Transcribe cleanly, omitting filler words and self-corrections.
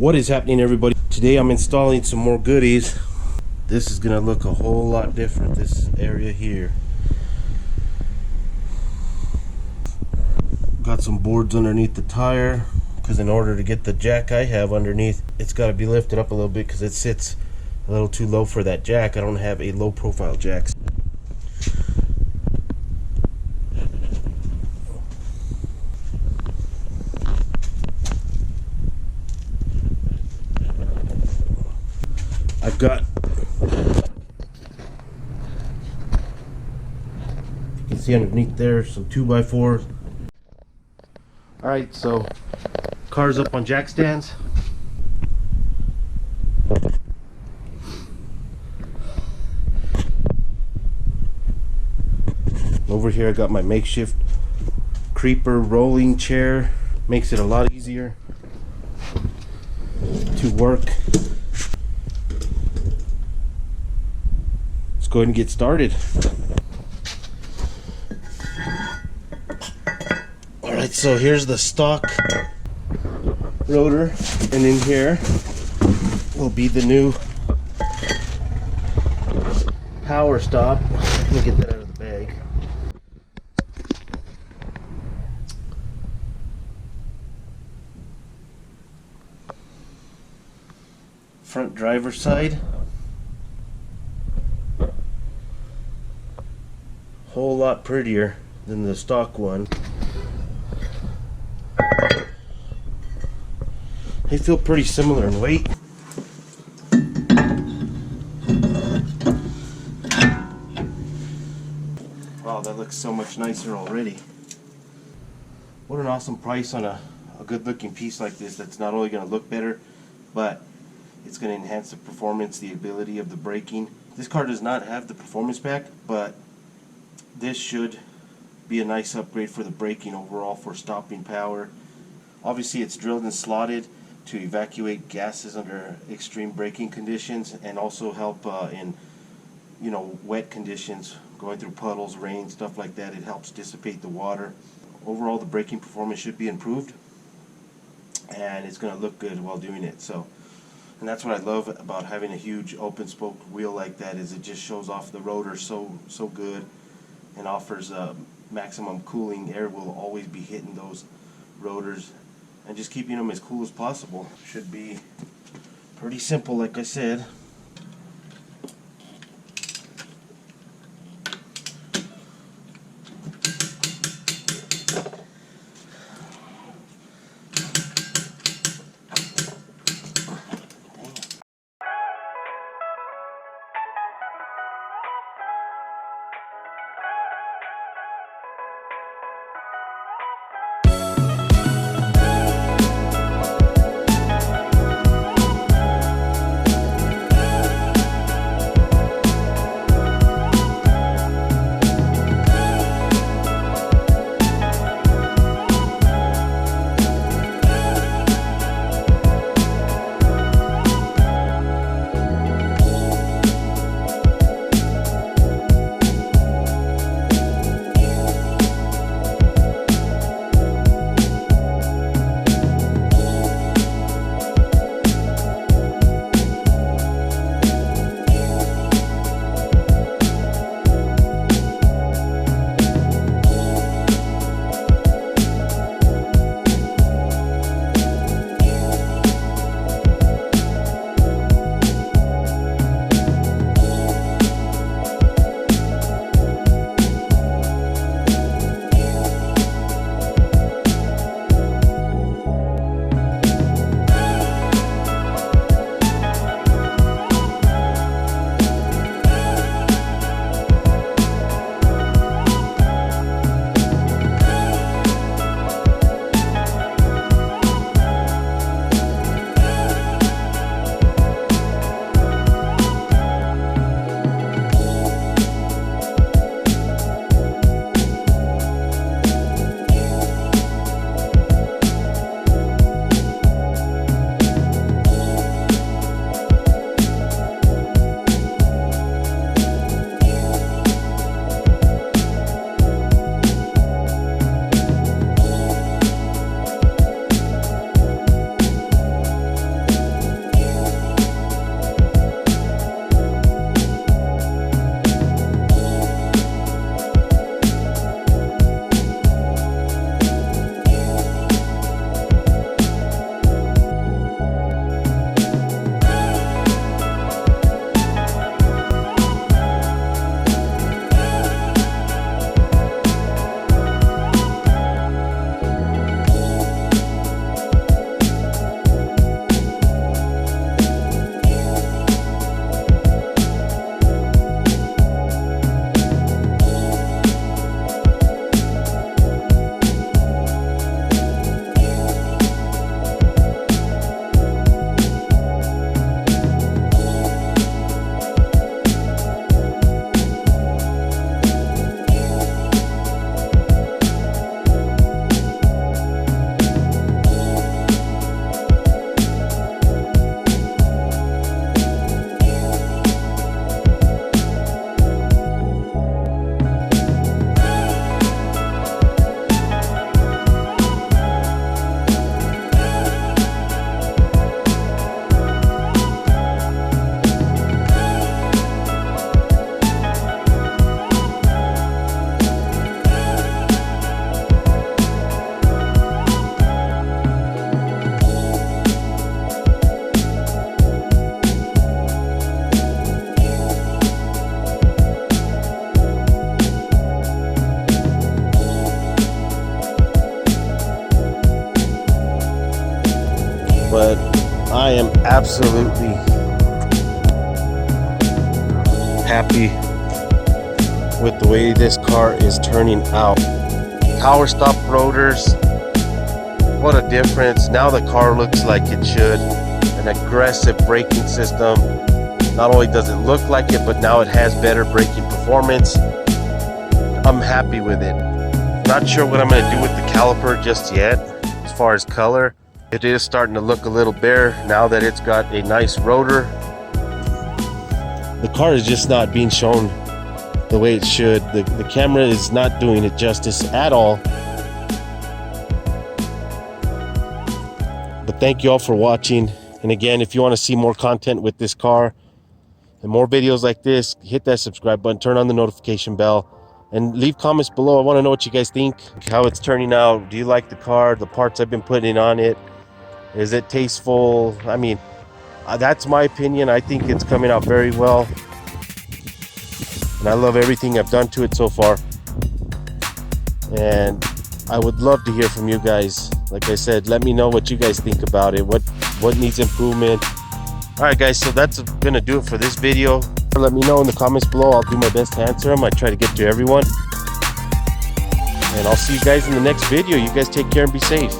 What is happening, everybody? Today I'm installing some more goodies. This is gonna look a whole lot different, this area here. Got some boards underneath the tire because in order to get the jack I have underneath, it's got to be lifted up a little bit because it sits a little too low for that jack. I don't have a low profile jack. I've got, you can see underneath there some 2x4s. Alright, so car's up on jack stands. Over here I got my makeshift creeper rolling chair. Makes it a lot easier to work. Let's go ahead and get started. Alright, so here's the stock rotor, and in here will be the new Powerstop. Let me get that out of the bag. Front driver's side. Whole lot prettier than the stock one. They feel pretty similar in weight. Wow, that looks so much nicer already. What an awesome price on a good looking piece like this that's not only going to look better, but it's going to enhance the performance, the ability of the braking. This car does not have the performance pack, but this should be a nice upgrade for the braking overall, for stopping power. Obviously it's drilled and slotted to evacuate gases under extreme braking conditions, and also help in wet conditions, going through puddles, rain, stuff like that. It helps dissipate the water. Overall the braking performance should be improved, and it's going to look good while doing it. So, and that's what I love about having a huge open spoke wheel like that, is it just shows off the rotor so good, and offers maximum cooling. Air will always be hitting those rotors and just keeping them as cool as possible. Should be pretty simple, like I said. I am absolutely happy with the way this car is turning out. Powerstop rotors, what a difference. Now the car looks like it should. An aggressive braking system. Not only does it look like it, but now it has better braking performance. I'm happy with it. Not sure what I'm going to do with the caliper just yet as far as color. It is starting to look a little bare now that it's got a nice rotor. The car is just not being shown the way it should. The camera is not doing it justice at all. But thank you all for watching. And again, if you want to see more content with this car and more videos like this, hit that subscribe button, turn on the notification bell, and leave comments below. I want to know what you guys think, how it's turning out. Do you like the car, the parts I've been putting on it? Is it tasteful? I mean, that's my opinion. I think it's coming out very well. And I love everything I've done to it so far. And I would love to hear from you guys. Like I said, let me know what you guys think about it. What needs improvement. Alright guys, so that's gonna do it for this video. Let me know in the comments below. I'll do my best to answer them. I try to get to everyone. And I'll see you guys in the next video. You guys take care and be safe.